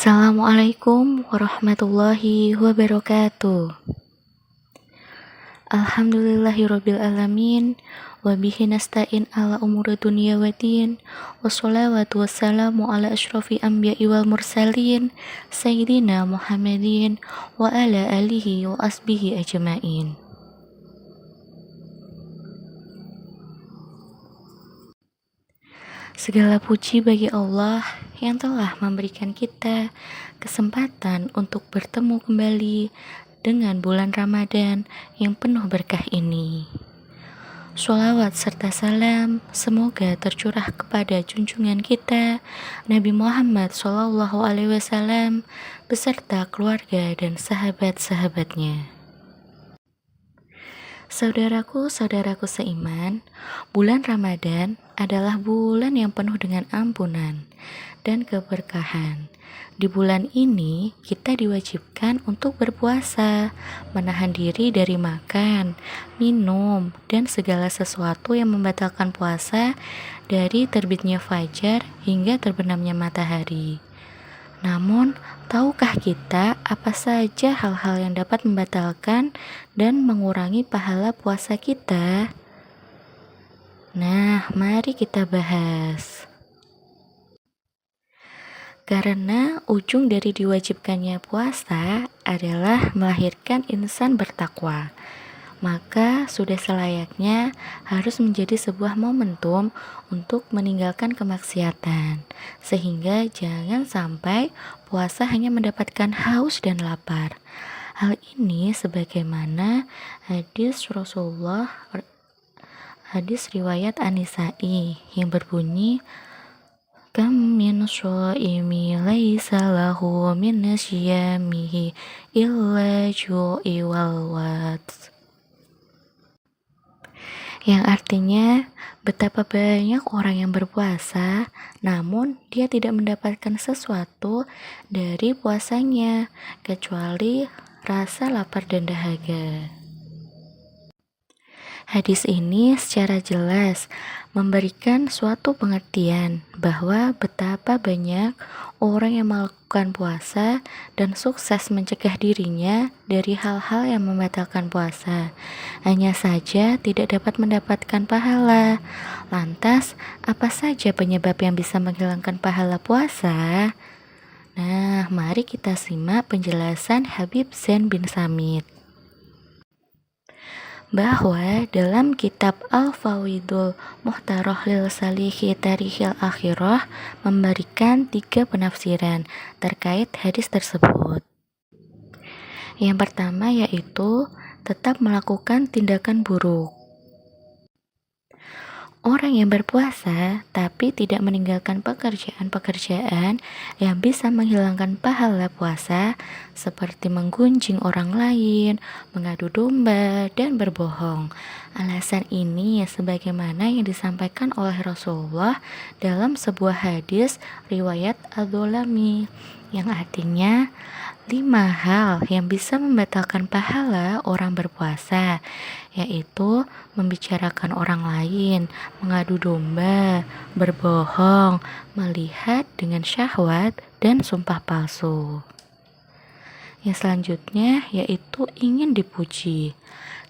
Assalamualaikum warahmatullahi wabarakatuh. Alhamdulillahirabbil alamin wa bihi nasta'in ala umuri dunya waddin. Wassalatu wassalamu ala asyrafil anbiya'i wal mursalin sayyidina Muhammadin wa ala alihi wa asbihi ajmain. Segala puji bagi Allah yang telah memberikan kita kesempatan untuk bertemu kembali dengan bulan Ramadan yang penuh berkah ini. Sholawat serta salam semoga tercurah kepada junjungan kita Nabi Muhammad SAW beserta keluarga dan sahabat-sahabatnya. Saudaraku seiman, bulan Ramadan adalah bulan yang penuh dengan ampunan dan keberkahan. Di bulan ini kita diwajibkan untuk berpuasa, menahan diri dari makan, minum, dan segala sesuatu yang membatalkan puasa dari terbitnya fajar hingga terbenamnya matahari. Namun, tahukah kita apa saja hal-hal yang dapat membatalkan dan mengurangi pahala puasa kita? Nah, mari kita bahas. Karena ujung dari diwajibkannya puasa adalah melahirkan insan bertakwa, maka sudah selayaknya harus menjadi sebuah momentum untuk meninggalkan kemaksiatan, sehingga jangan sampai puasa hanya mendapatkan haus dan lapar. Hal ini sebagaimana hadis Rasulullah, hadis riwayat An-Nisa'i yang berbunyi, Kam min shaimi laisa lahu min syiyamihi illa ju'i wal wats. Yang artinya betapa banyak orang yang berpuasa namun dia tidak mendapatkan sesuatu dari puasanya kecuali rasa lapar dan dahaga. Hadis ini secara jelas memberikan suatu pengertian bahwa betapa banyak orang yang melakukan puasa dan sukses mencegah dirinya dari hal-hal yang membatalkan puasa, hanya saja tidak dapat mendapatkan pahala. Lantas, apa saja penyebab yang bisa menghilangkan pahala puasa? Nah, mari kita simak penjelasan Habib Zain bin Samit. Bahwa dalam kitab Al-Fawidul Muhtaroh lil Salihi Tarikhil Akhirah memberikan 3 penafsiran terkait hadis tersebut. Yang pertama yaitu tetap melakukan tindakan buruk. Orang yang berpuasa tapi tidak meninggalkan pekerjaan-pekerjaan yang bisa menghilangkan pahala puasa seperti menggunjing orang lain, mengadu domba, dan berbohong. Alasan ini sebagaimana yang disampaikan oleh Rasulullah dalam sebuah hadis riwayat Ad-Dulami yang artinya 5 hal yang bisa membatalkan pahala orang berpuasa, yaitu membicarakan orang lain, mengadu domba, berbohong, melihat dengan syahwat, dan sumpah palsu. Yang selanjutnya yaitu ingin dipuji.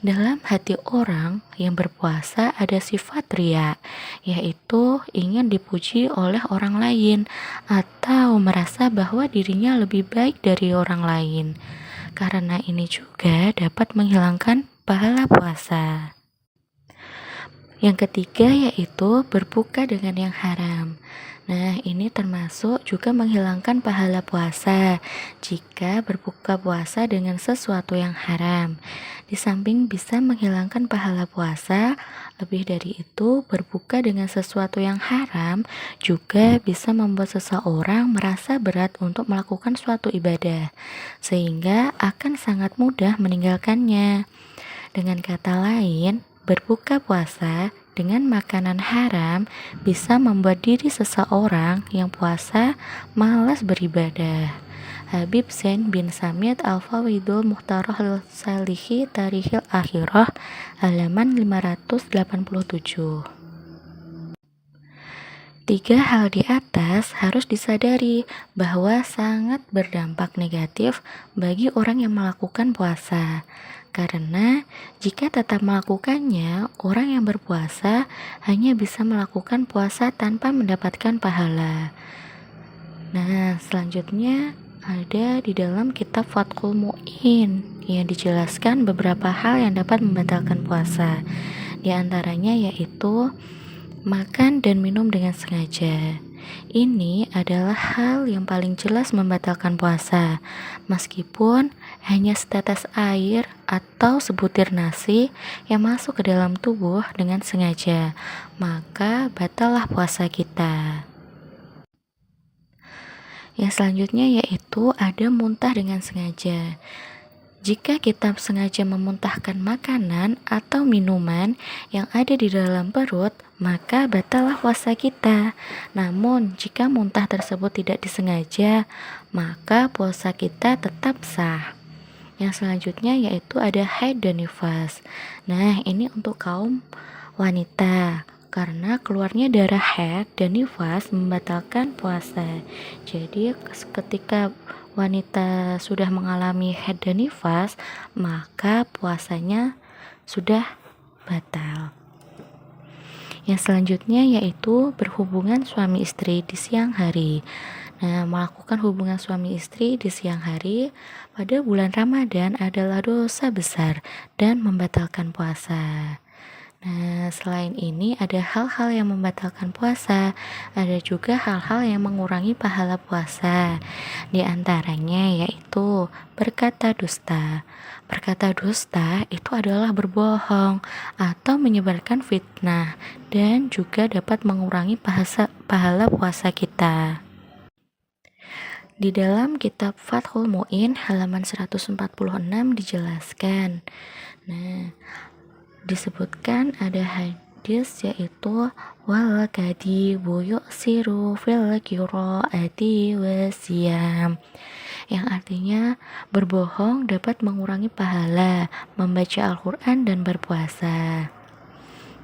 Dalam hati orang yang berpuasa ada sifat riya, yaitu ingin dipuji oleh orang lain atau merasa bahwa dirinya lebih baik dari orang lain. Karena ini juga dapat menghilangkan pahala puasa. Yang ketiga yaitu berbuka dengan yang haram. Nah, ini termasuk juga menghilangkan pahala puasa jika berbuka puasa dengan sesuatu yang haram. Di samping bisa menghilangkan pahala puasa, lebih dari itu berbuka dengan sesuatu yang haram juga bisa membuat seseorang merasa berat untuk melakukan suatu ibadah, sehingga akan sangat mudah meninggalkannya. Dengan kata lain, berbuka puasa dengan makanan haram bisa membuat diri seseorang yang puasa malas beribadah. Habib Zain bin Samit Al-Fawidul Muhtaroh lil Salihi Tarikhil Akhirah halaman 587. Tiga hal di atas harus disadari bahwa sangat berdampak negatif bagi orang yang melakukan puasa. Karena jika tetap melakukannya, orang yang berpuasa hanya bisa melakukan puasa tanpa mendapatkan pahala. Nah, selanjutnya ada di dalam kitab Fathul Mu'in yang dijelaskan beberapa hal yang dapat membatalkan puasa. Di antaranya yaitu makan dan minum dengan sengaja. Ini adalah hal yang paling jelas membatalkan puasa. Meskipun hanya setetes air atau sebutir nasi yang masuk ke dalam tubuh dengan sengaja, maka batallah puasa kita. Yang selanjutnya yaitu ada muntah dengan sengaja. Jika kita sengaja memuntahkan makanan atau minuman yang ada di dalam perut, maka batallah puasa kita. Namun, jika muntah tersebut tidak disengaja, maka puasa kita tetap sah. Yang selanjutnya yaitu ada haid dan nifas. Nah, ini untuk kaum wanita. Karena keluarnya darah haid dan nifas membatalkan puasa. Jadi, ketika wanita sudah mengalami haid dan nifas, maka puasanya sudah batal. Yang selanjutnya yaitu berhubungan suami istri di siang hari. Nah, melakukan hubungan suami istri di siang hari pada bulan Ramadan adalah dosa besar dan membatalkan puasa. Nah, selain ini ada hal-hal yang membatalkan puasa, ada juga hal-hal yang mengurangi pahala puasa. Di antaranya yaitu berkata dusta. Berkata dusta itu adalah berbohong atau menyebarkan fitnah dan juga dapat mengurangi pahala puasa kita. Di dalam kitab Fathul Mu'in halaman 146 dijelaskan. Nah, disebutkan ada hadis yaitu wal kadibu yuksiru fil qiraati wasiyam, yang artinya berbohong dapat mengurangi pahala membaca Al-Quran dan berpuasa.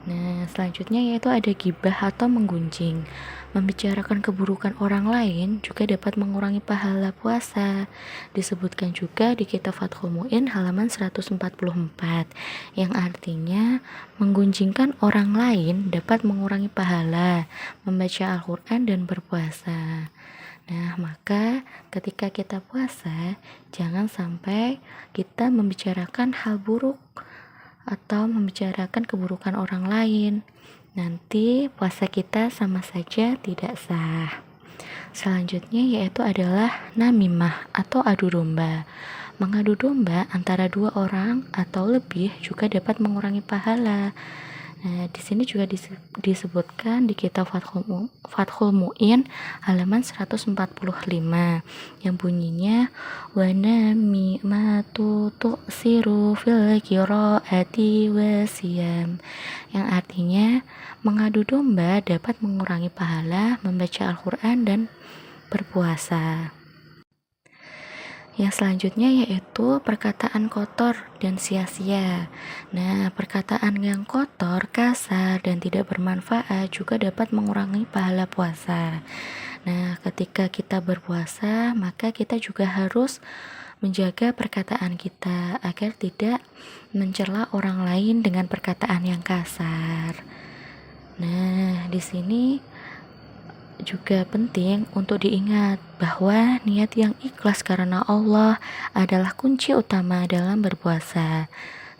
Nah, selanjutnya yaitu ada gibah atau menggunjing. Membicarakan keburukan orang lain juga dapat mengurangi pahala puasa. Disebutkan juga di kitab Fathul Mu'in halaman 144, yang artinya menggunjingkan orang lain dapat mengurangi pahala membaca Al-Quran dan berpuasa. Nah, maka ketika kita puasa, jangan sampai kita membicarakan hal buruk atau membicarakan keburukan orang lain. Nanti puasa kita sama saja tidak sah. Selanjutnya yaitu adalah namimah atau adu domba. Mengadu domba antara dua orang atau lebih juga dapat mengurangi pahala. Nah, di sini juga disebutkan di kitab Fathul Mu'in halaman 145 yang bunyinya wa namimatu tu'siru fil qiraati wasiyam, yang artinya mengadu domba dapat mengurangi pahala membaca Al-Quran dan berpuasa. Yang selanjutnya yaitu perkataan kotor dan sia-sia. Nah, perkataan yang kotor, kasar, dan tidak bermanfaat juga dapat mengurangi pahala puasa. Nah, ketika kita berpuasa, maka kita juga harus menjaga perkataan kita agar tidak mencela orang lain dengan perkataan yang kasar. Nah, di sini juga penting untuk diingat bahwa niat yang ikhlas karena Allah adalah kunci utama dalam berpuasa.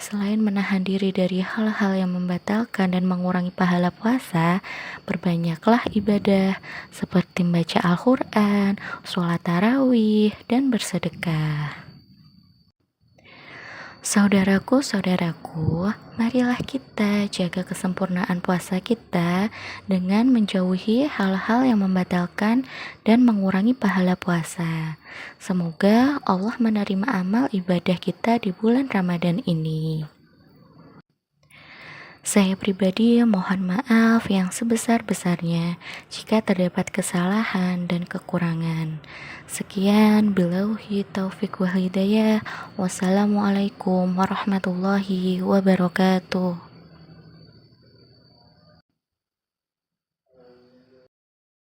Selain menahan diri dari hal-hal yang membatalkan dan mengurangi pahala puasa, perbanyaklah ibadah seperti membaca Al-Quran, sholat tarawih, dan bersedekah. Saudaraku, marilah kita jaga kesempurnaan puasa kita dengan menjauhi hal-hal yang membatalkan dan mengurangi pahala puasa. Semoga Allah menerima amal ibadah kita di bulan Ramadan ini. Saya pribadi mohon maaf yang sebesar-besarnya jika terdapat kesalahan dan kekurangan. Sekian, billahi taufiq wal hidayah. Wassalamualaikum warahmatullahi wabarakatuh.